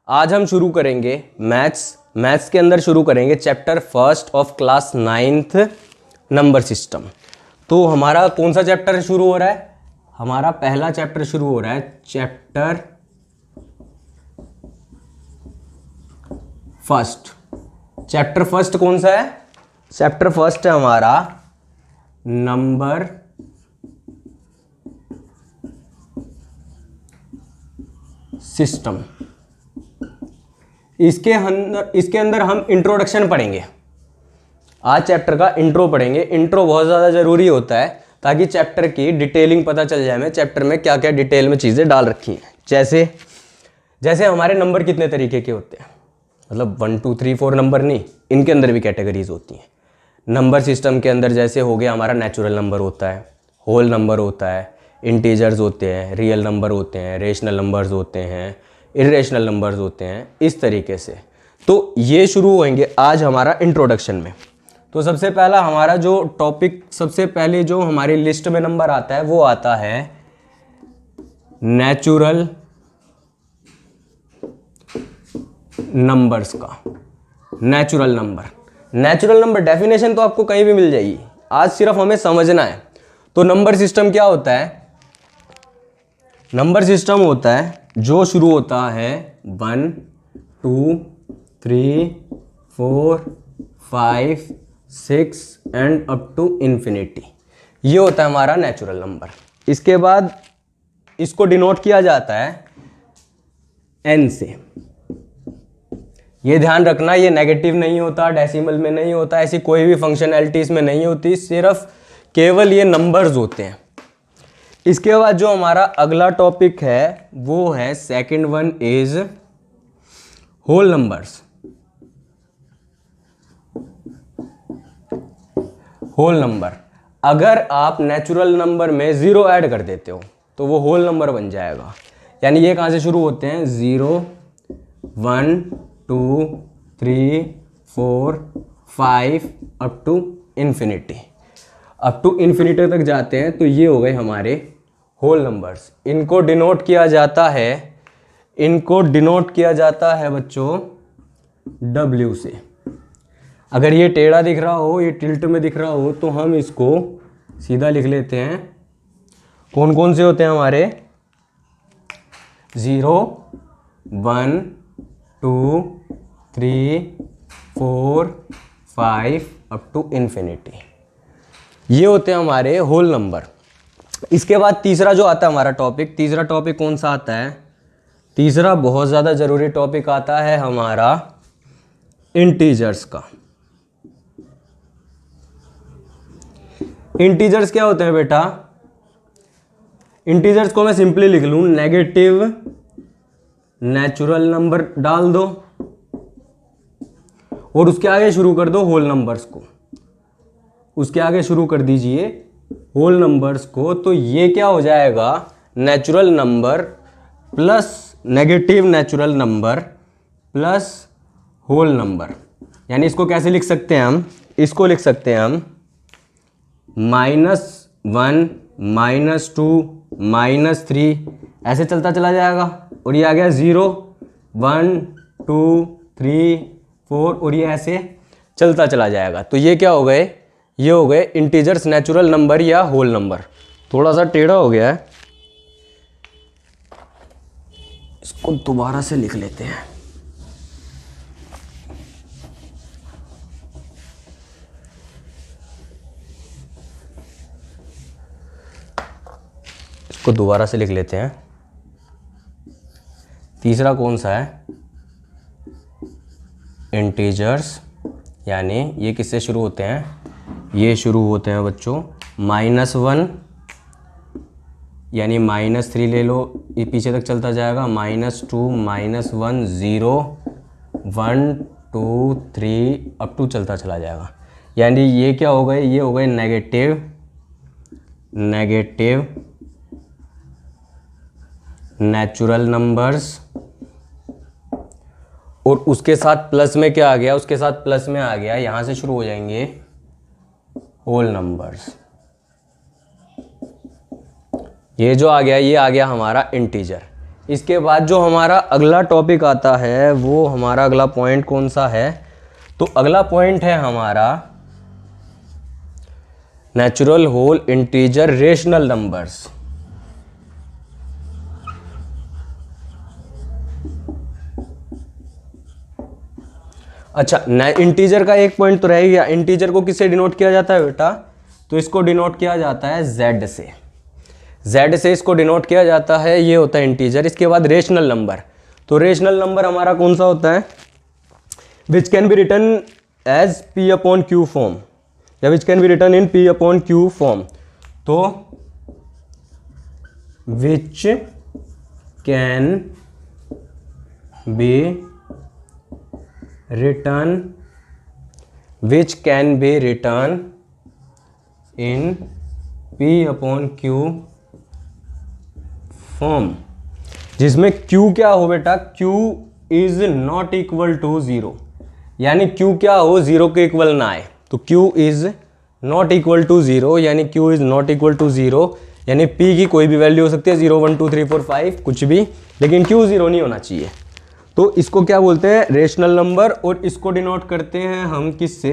आज हम शुरू करेंगे मैथ्स के अंदर शुरू करेंगे chapter first of class 9th number system. तो हमारा कौन सा चैप्टर शुरू हो रहा है? हमारा पहला चैप्टर शुरू हो रहा है, चैप्टर फर्स्ट। चैप्टर फर्स्ट कौन सा है? चैप्टर फर्स्ट है हमारा नंबर सिस्टम। इसके अंदर हम इंट्रोडक्शन पढ़ेंगे। आज चैप्टर का इंट्रो पढ़ेंगे। इंट्रो बहुत ज़्यादा ज़रूरी होता है ताकि चैप्टर की डिटेलिंग पता चल जाए हमें, चैप्टर में क्या क्या डिटेल में चीज़ें डाल रखी हैं। जैसे हमारे नंबर कितने तरीके के होते हैं, मतलब 1 2 3 4 नंबर नहीं, इनके अंदर भी कैटेगरीज होती हैं। नंबर सिस्टम के अंदर जैसे हो गया हमारा नेचुरल नंबर होता है, होल नंबर होता है, इंटीजर्स होते हैं, रियल नंबर होते हैं, रेशनल नंबर्स होते हैं, इरेशनल नंबर्स होते हैं, इस तरीके से। तो ये शुरू होंगे आज हमारा इंट्रोडक्शन में। तो सबसे पहला हमारा जो टॉपिक, सबसे पहले जो हमारी लिस्ट में नंबर आता है वो आता है नेचुरल नंबर्स का। नेचुरल नंबर डेफिनेशन तो आपको कहीं भी मिल जाएगी, आज सिर्फ हमें समझना है। तो नंबर सिस्टम क्या होता है? नंबर सिस्टम होता है जो शुरू होता है 1 2 3 4 5 6 एंड अप टू इन्फिनिटी। ये होता है हमारा नेचुरल नंबर। इसके बाद इसको डिनोट किया जाता है n से। ये ध्यान रखना, ये नेगेटिव नहीं होता, डेसिमल में नहीं होता, ऐसी कोई भी फंक्शनैलिटी इसमें नहीं होती, सिर्फ केवल ये नंबर्स होते हैं। इसके बाद जो हमारा अगला टॉपिक है वो है second one is whole numbers. Whole number, अगर आप नेचुरल नंबर में 0 ऐड कर देते हो तो वो होल नंबर बन जाएगा। यानी ये कहाँ से शुरू होते हैं? 0 1 2 3 4 5 up to infinity. Up to infinity तक जाते हैं तो ये हो गए हमारे होल नंबर्स। इनको डिनोट किया जाता है बच्चों W से। अगर ये टेढ़ा दिख रहा हो, ये टिल्ट में दिख रहा हो, तो हम इसको सीधा लिख लेते हैं। कौन कौन से होते हैं हमारे? 0 1 2 3 4 5 अप टू इन्फिनिटी। ये होते हैं हमारे होल नंबर। इसके बाद तीसरा जो आता है हमारा टॉपिक, तीसरा टॉपिक कौन सा आता है? तीसरा बहुत ज़्यादा ज़रूरी टॉपिक आता है हमारा इंटीजर्स का। इंटीजर्स क्या होते हैं बेटा? इंटीजर्स को मैं सिंपली लिख लूं, नेगेटिव नेचुरल नंबर डाल दो और उसके आगे शुरू कर दो होल नंबर्स को। उसके आगे शुरू कर दीजिए होल नंबर्स को, तो ये क्या हो जाएगा? Natural number plus negative natural number plus whole number. यानी इसको कैसे लिख सकते हैं हम? इसको लिख सकते हैं हम -1 -2 -3, ऐसे चलता चला जाएगा। और ये आ गया 0 1 2 3 4 और ये ऐसे चलता चला जाएगा। तो ये क्या हो गए? ये हो गए इंटीजर्स, नेचुरल नंबर या होल नंबर। थोड़ा सा टेढ़ा हो गया है, इसको दोबारा से लिख लेते हैं। इसको दोबारा से लिख लेते हैं। तीसरा कौन सा है? इंटीजर्स। यानी ये किससे शुरू होते हैं? ये शुरू होते हैं बच्चों -1, यानी -3 ले लो, ये पीछे तक चलता जाएगा, -2 -1 0 1 2 3 अप टू चलता चला जाएगा। यानी ये क्या हो गए? ये हो गए नेगेटिव नेचुरल नंबर्स। और उसके साथ प्लस में क्या आ गया? उसके साथ प्लस में आ गया, यहां से शुरू हो जाएंगे होल नंबर्स। ये जो आ गया, ये आ गया हमारा इंटीजर। इसके बाद जो हमारा अगला टॉपिक आता है वो हमारा अगला पॉइंट कौन सा है, तो अगला पॉइंट है हमारा natural whole integer rational numbers. अच्छा, इंटीजर का एक पॉइंट तो रह गया। इंटीजर को किससे डिनोट किया जाता है बेटा, तो इसको डिनोट किया जाता है z से। z से इसको डिनोट किया जाता है, ये होता है इंटीजर। इसके बाद रेशनल नंबर, तो रेशनल नंबर हमारा कौन सा होता है, which can be written as p upon q form, या which can be written in p upon q form. तो which can be written in p upon q form, जिसमें q क्या हो बेटा, q is not equal to 0, यानी q क्या हो, 0 के इक्वल ना आए। तो q is not equal to 0, यानी q is not equal to 0, यानी p की कोई भी वैल्यू हो सकती है, 0 1 2 3 4 5 कुछ भी, लेकिन q 0 नहीं होना चाहिए। तो इसको क्या बोलते हैं, रेशनल नंबर। और इसको डिनोट करते हैं हम किससे,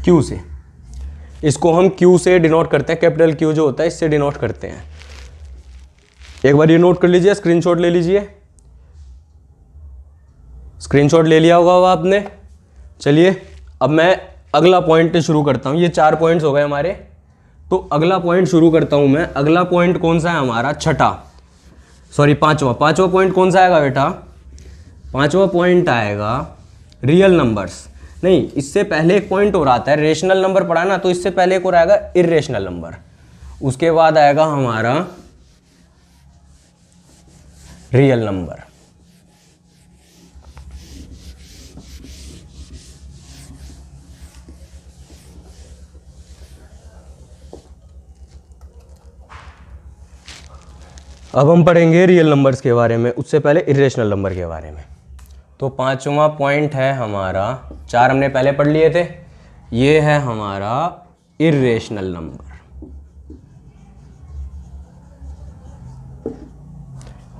q से। इसको हम q से डिनोट करते हैं, कैपिटल Q जो होता है इससे डिनोट करते हैं। एक बार ये नोट कर लीजिए, स्क्रीनशॉट ले लीजिए। स्क्रीनशॉट ले लिया होगा आपने। चलिए अब मैं अगला पॉइंट शुरू करता हूं। ये 4 पॉइंट्स हो गए हमारे, तो अगला पॉइंट शुरू करता हूं मैं। अगला पॉइंट कौन सा है हमारा, पांचवा पॉइंट कौन सा आएगा बेटा, पांचवा पॉइंट आएगा रियल नंबर्स। नहीं, इससे पहले एक पॉइंट और आता है, रेशनल नंबर पढ़ा ना, तो इससे पहले एक और आएगा इर्रेशनल नंबर, उसके बाद आएगा हमारा रियल नंबर। अब हम पढ़ेंगे रियल नंबर्स के बारे में, उससे पहले इरेशनल नंबर के बारे में। तो 5वां पॉइंट है हमारा, 4 हमने पहले पढ़ लिए थे, ये है हमारा इरेशनल नंबर।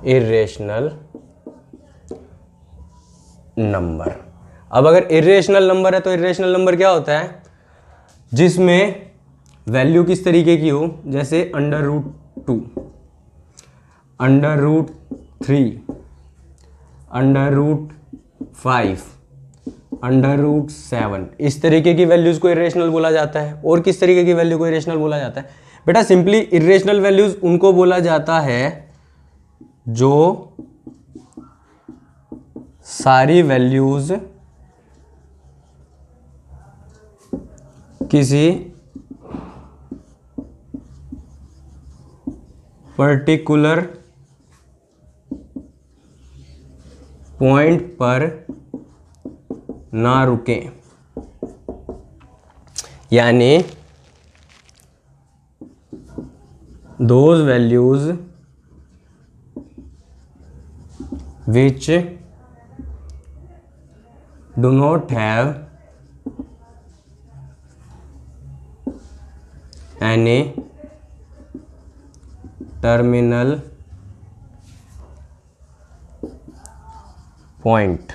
Irrational number. अब अगर इरेशनल नंबर है तो इरेशनल नंबर क्या होता है, जिसमें वैल्यू किस तरीके की हो, जैसे √2, √3, √5, √7, इस तरीके की वैल्यूज को इरेशनल बोला जाता है। और किस तरीके की वैल्यू को इरेशनल बोला जाता है बेटा, सिंपली इरेशनल वैल्यूज उनको बोला जाता है जो सारी वैल्यूज किसी पर्टिकुलर पॉइंट पर ना रुकें, यानी those values which do not have any terminal point,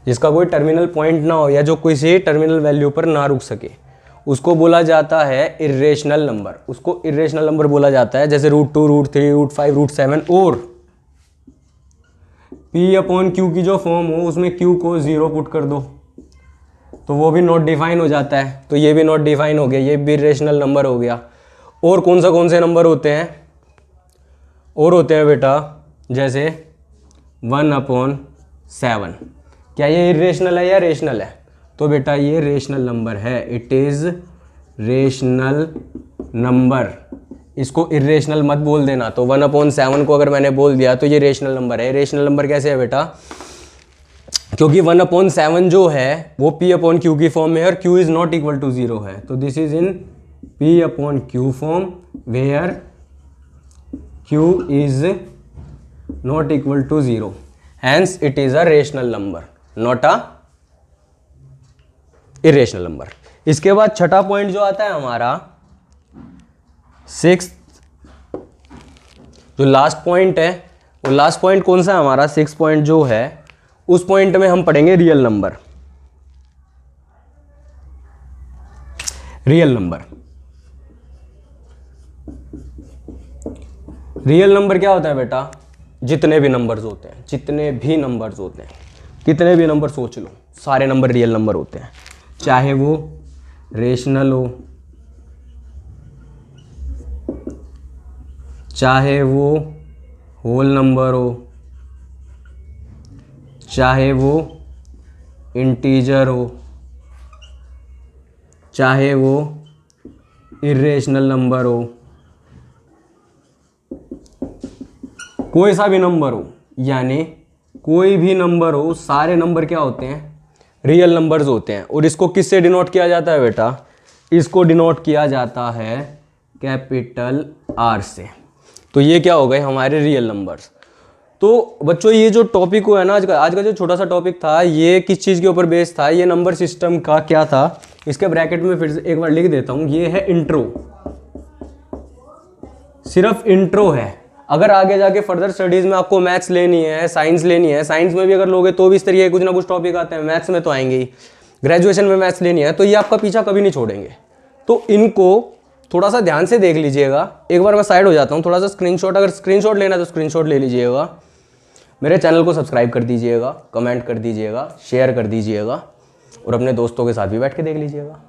जिसका कोई टर्मिनल पॉइंट ना हो या जो किसी टर्मिनल वैल्यू पर ना रुक सके, उसको बोला जाता है इरेशनल नंबर। उसको इरेशनल नंबर बोला जाता है, जैसे √2, √3, √5, √7। और p अपॉन q की जो फॉर्म हो उसमें q को 0 पुट कर दो तो वो भी नॉट डिफाइन हो जाता है, तो ये भी नॉट डिफाइन हो गया, ये भी इरेशनल नंबर हो गया। और कौन से नंबर होते हैं, और होते हैं बेटा जैसे 1/7, क्या ये इरेशनल है या रेशनल है, तो बेटा ये रेशनल नंबर है, इट इज़ रेशनल नंबर। इसको इरेशनल मत बोल देना। तो 1/7 को अगर मैंने बोल दिया तो ये रेशनल नंबर है। रेशनल नंबर कैसे है बेटा, क्योंकि 1/7 जो है वो p अपॉन q की फॉर्म में है और q is not equal to 0 है, तो this is in p upon q form where q is not equal to 0, hence it is a rational number, not a irrational number. इसके बाद छठा point जो आता है हमारा, 6th जो लास्ट पॉइंट है, वो लास्ट पॉइंट कौन सा है हमारा, 6 पॉइंट जो है, उस पॉइंट में हम पढ़ेंगे real number. Real number, real number क्या होता है बेटा, जितने भी नंबर्स होते हैं, जितने भी नंबर्स होते हैं, कितने भी नंबर सोच लो, सारे नंबर रियल नंबर होते हैं, चाहे वो रेशनल हो, चाहे वो होल नंबर हो, चाहे वो इंटीजर हो, चाहे वो इर्रेशनल नंबर हो, कोई सा भी नंबर हो, यानी कोई भी नंबर हो, सारे नंबर क्या होते हैं, रियल नंबर्स होते हैं। और इसको किससे डिनोट किया जाता है बेटा, इसको डिनोट किया जाता है कैपिटल आर से। तो ये क्या हो गए हमारे रियल नंबर्स। तो बच्चों ये जो टॉपिक हुआ है ना, आज का जो छोटा सा टॉपिक था, ये किस चीज़ के ऊपर बेस्ड था, ये नंबर सिस्टम का क्या था, इसके ब्रैकेट में फिर से एक बार लिख देता हूँ, ये है इंट्रो, सिर्फ इंट्रो है। अगर आगे जाके फर्दर स्टडीज़ में आपको मैथ्स लेनी है, साइंस लेनी है, साइंस में भी अगर लोगे तो भी इस तरीके कुछ ना कुछ टॉपिक आते हैं, मैथ्स में तो आएंगे ही, ग्रेजुएशन में मैथ्स लेनी है, तो ये आपका पीछा कभी नहीं छोड़ेंगे। तो इनको थोड़ा सा ध्यान से देख लीजिएगा। एक बार मैं साइड हो जाता हूँ, थोड़ा सा स्क्रीनशॉट, अगर स्क्रीनशॉट लेना है तो स्क्रीनशॉट ले लीजिएगा। मेरे चैनल को सब्सक्राइब कर दीजिएगा, कमेंट कर दीजिएगा, शेयर कर दीजिएगा और अपने दोस्तों के साथ भी बैठ के देख लीजिएगा।